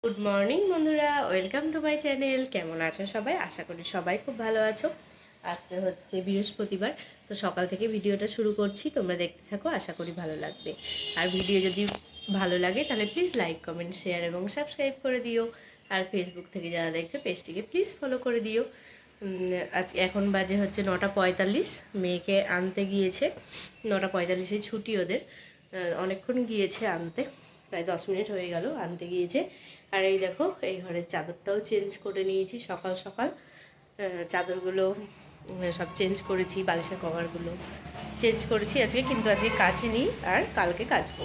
Good morning বন্ধুরা, welcome to my channel. কেমন আছো সবাই? আশা করি সবাই খুব ভালো আছো। আজকে হচ্ছে বৃহস্পতিবার, তো সকাল থেকে ভিডিওটা শুরু করছি। তোমরা দেখতে থাকো, আশা করি ভালো লাগবে। আর ভিডিও যদি ভালো লাগে তাহলে প্লিজ লাইক, কমেন্ট, শেয়ার এবং সাবস্ক্রাইব করে দিও। আর ফেসবুক থেকে যারা দেখছো পেজটিকে প্লিজ ফলো করে দিও। আজ এখন বাজে হচ্ছে 9:45। মেয়েকে আনতে গিয়েছে 9:45, ছুটি ওদের। অনেকক্ষণ গিয়েছে আনতে, প্রায় 10 মিনিট হয়ে গেল আনতে গিয়েছে। আর এই দেখো, এই ঘরের চাদরটাও চেঞ্জ করে নিয়েছি সকাল সকাল। চাদরগুলো সব চেঞ্জ করেছি, বালিশের কভারগুলো চেঞ্জ করেছি আজকে, কিন্তু আজকে কাচিনি, আর কালকে কাচবো।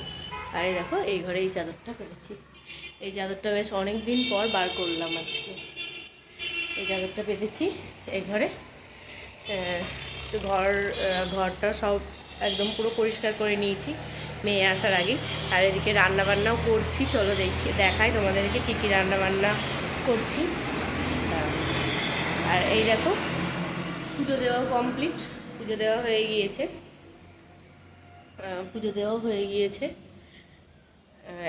আর এই দেখো, এই ঘরে এই চাদরটা পেতেছি। এই চাদরটা বেশ অনেক দিন পর বার করলাম আজকে। এই চাদরটা পেতেছি এই ঘরে। তো ঘরটা সব একদম পুরো পরিষ্কার করে নিয়েছি মেয়ে আসার আগে। আর এদিকে রান্নাবান্নাও করছি, চলো দেখাই তোমাদেরকে কী কী রান্নাবান্না করছি। আর এই দেখো, পুজো দেওয়া কমপ্লিট, পুজো দেওয়া হয়ে গিয়েছে,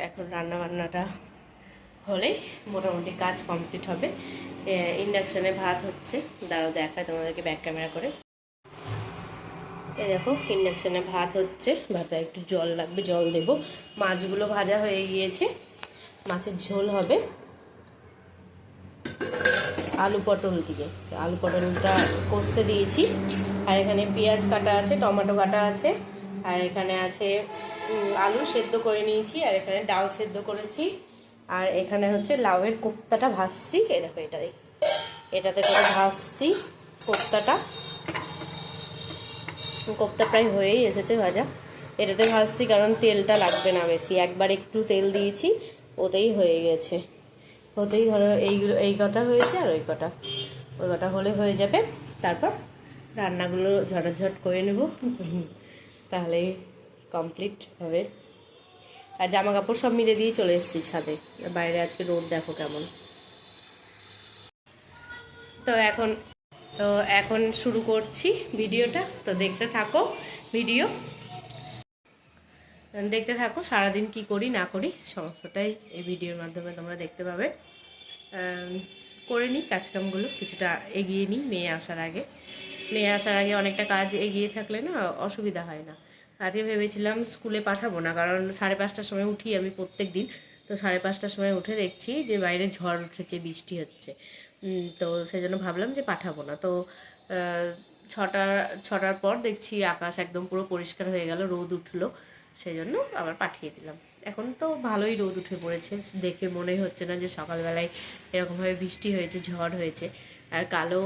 এখন রান্নাবান্নাটা হলে মোটামুটি কাজ কমপ্লিট হবে। ইন্ডাকশানে ভাত হচ্ছে, দাঁড়াও দেখায় তোমাদেরকে ব্যাক ক্যামেরা করে। এই দেখো, ইন্ডাকশানে ভাত হচ্ছে, ভাতে একটু জল লাগবে, জল দেব। মাছগুলো ভাজা হয়ে গিয়েছে, মাছের ঝোল হবে আলু পটল দিয়ে। আলু পটলটা কষতে দিয়েছি। আর এখানে পেঁয়াজ কাটা আছে, টমেটো কাটা আছে, আর এখানে আছে আলু সেদ্ধ করে নিয়েছি, আর এখানে ডাল সেদ্ধ করেছি। আর এখানে হচ্ছে লাউয়ের কোপ্তাটা ভাজছি। এই দেখো, এটাতে করে ভাজছি কোপ্তাটা। কোপ্তা প্রায় হয়েই এসেছে ভাজা। এটাতে ভাজছি কারণ তেলটা লাগবে না বেশি, একবার একটু তেল দিয়েছি, ওতেই হয়ে গেছে। হতেই ধরো এই কটা হয়েছে, আর ওই কটা হলে হয়ে যাবে। তারপর রান্নাগুলো ঝটাঝট করে নেব, তাহলেই কমপ্লিট হবে। আর জামা কাপড় সব মিলে দিয়ে চলে এসেছি ছাদে। বাইরে আজকে রোদ দেখো কেমন। তো এখন শুরু করছি ভিডিওটা, তো দেখতে থাকো ভিডিও। দেখতে থাকো, সারাদিন কি করি না করি সমস্তটাই এই ভিডিওর মাধ্যমে তোমরা দেখতে পাবে। করে নিই কাজকামগুলো, কিছুটা এগিয়ে নিই মেয়ে আসার আগে অনেকটা কাজ এগিয়ে থাকলে না অসুবিধা হয় না। আজকে ভেবেছিলাম স্কুলে পাঠাবো না, কারণ 5:30টার সময় উঠি আমি প্রত্যেক দিন। তো 5:30টার সময় উঠে দেখছি যে বাইরে ঝড় উঠেছে, বৃষ্টি হচ্ছে। তো সেই জন্য ভাবলাম যে পাঠাবো না। তো ছটার পর দেখছি আকাশ একদম পুরো পরিষ্কার হয়ে গেল, রোদ উঠলো, সেই জন্য আবার পাঠিয়ে দিলাম। এখন তো ভালোই রোদ উঠে পড়েছে, দেখে মনে হচ্ছে না যে সকালবেলায় এরকমভাবে বৃষ্টি হয়েছে, ঝড় হয়েছে। আর কালো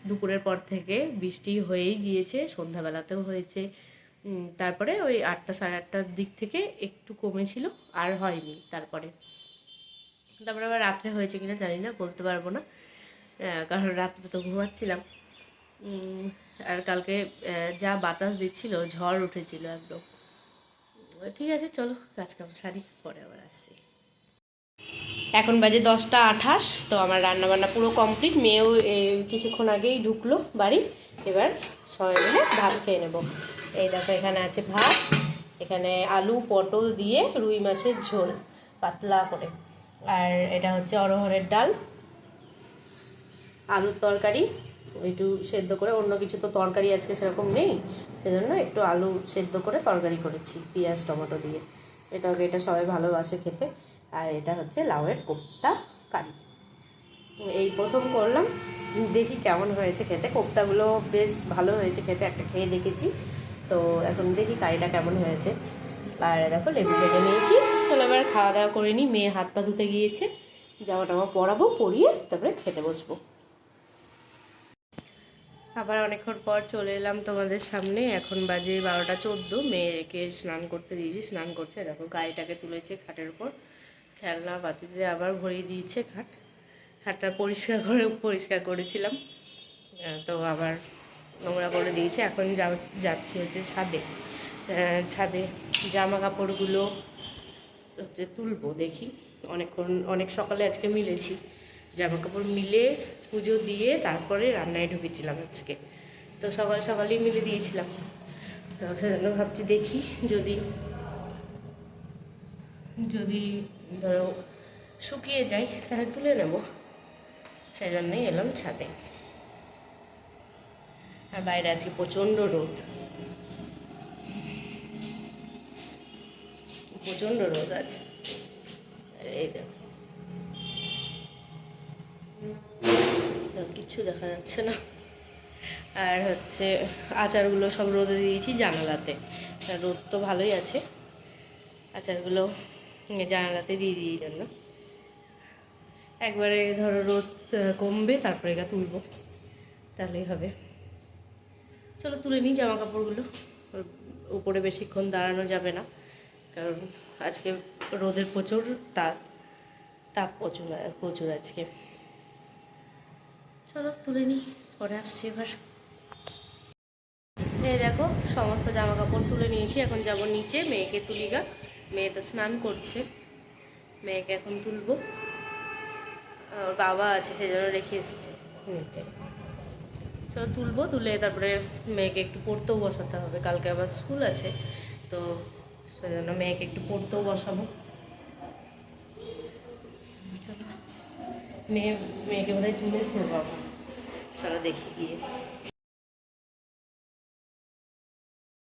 দুপুরের পর থেকে বৃষ্টি হয়েই গিয়েছে, সন্ধ্যাবেলাতেও হয়েছে। তারপরে ওই 8টা 8:30টার দিক থেকে একটু কমেছিল, আর হয়নি। তারপরে আবার রাত্রে হয়েছে কিনা জানি না, বলতে পারবো না, কারণ রাত্রে তো ঘুমাচ্ছিলাম। আর কালকে যা বাতাস দিচ্ছিল, ঝড় উঠেছিল একদম। ঠিক আছে, চলো কাজকাম সারি, পরে আবার আসছি। এখন বাজে 10টা 28, তো আমার রান্নাবান্না পুরো কমপ্লিট। মেয়েও কিছুক্ষণ আগেই ঢুকলো বাড়ি। এবার সবাই মিলে ভাত খেয়ে নেব। এই দেখো, এখানে আছে ভাত, এখানে আলু পটল দিয়ে রুই মাছের ঝোল পাতলা করে, আর এটা হচ্ছে অরহরের ডাল, আলুর তরকারি একটু সেদ্ধ করে, অন্য কিছু তো তরকারি আজকে সেরকম নেই, সেজন্য একটু আলু সেদ্ধ করে তরকারি করেছি পেঁয়াজ টমেটো দিয়ে। এটা সবাই ভালোবাসে খেতে। আর এটা হচ্ছে লাউয়ের কোপ্তা কারি। এই প্রথম করলাম, দেখি কেমন হয়েছে খেতে। কোপ্তাগুলো বেশ ভালো হয়েছে খেতে, একটা খেয়ে দেখেছি, তো এখন দেখি কারিটা কেমন হয়েছে। আর দেখো, লেবু কেটে নিয়েছি। চলো এবার খাওয়া দাওয়া করে নিই। মেয়ে হাত পা ধুতে গিয়েছে, জামা টামা পরাবো, পরিয়ে তারপরে খেতে বসবো। আবার অনেকক্ষণ পর চলে এলাম তোমাদের সামনে। এখন বাজে 12টা 14। মেয়েকে স্নান করতে দিয়েছি, স্নান করছে। দেখো, গাড়িটাকে তুলেছে খাটের উপর, খেলনা পাতিতে আবার ভরিয়ে দিয়েছে। খাটটা পরিষ্কার করেছিলাম, তো আবার নোংরা করে দিয়েছে। এখন যাচ্ছি হচ্ছে ছাদে জামা কাপড়গুলো হচ্ছে তুলবো। দেখি, অনেক সকালে আজকে মিলেছি জামা কাপড়, মিলে পুজো দিয়ে তারপরে রান্নায় ঢুকেছিলাম আজকে। তো সকালেই মিলে দিয়েছিলাম, তো সেজন্য ভাবছি দেখি যদি ধরো শুকিয়ে যায় তাহলে তুলে নেব, সেই জন্যই এলাম ছাদে। আর বাইরে আজকে প্রচণ্ড রোদ, প্রচণ্ড রোদ আছে। এই দেখো কিচ্ছু দেখা যাচ্ছে না। আর হচ্ছে আচারগুলো সব রোদে দিয়েছি জানালাতে, রোদ তো ভালোই আছে, আচারগুলো জানালাতে দিয়ে দিই জন্য। একবারে ধরো রোদ কমবে তারপরে গা তুলবো, তাহলেই হবে। চলো তুলে নিই জামা কাপড়গুলো, উপরে বেশিক্ষণ দাঁড়ানো যাবে না, কারণ আজকে রোদের প্রচুর তাপ প্রচুর প্রচুর আজকে। চলো তুলে নিই, পরে আসছি এবার। এই দেখো সমস্ত জামা কাপড় তুলে নিয়েছি, এখন যাব নিচে মেয়েকে তুলি গা। মেয়ে তো স্নান করছে, মেয়েকে এখন তুলবো। ওর বাবা আছে সেই জন্য রেখে এসেছি নিচে। চলো তুলবো, তুলে তারপরে মেয়েকে একটু পড়তেও বসাতে হবে, কালকে আবার স্কুল আছে, তো সেই জন্য মেয়েকে একটু পড়তেও বসাবো। চলো মেয়েকে বোধহয় তুলেছে বাবা, চলো দেখি গিয়ে।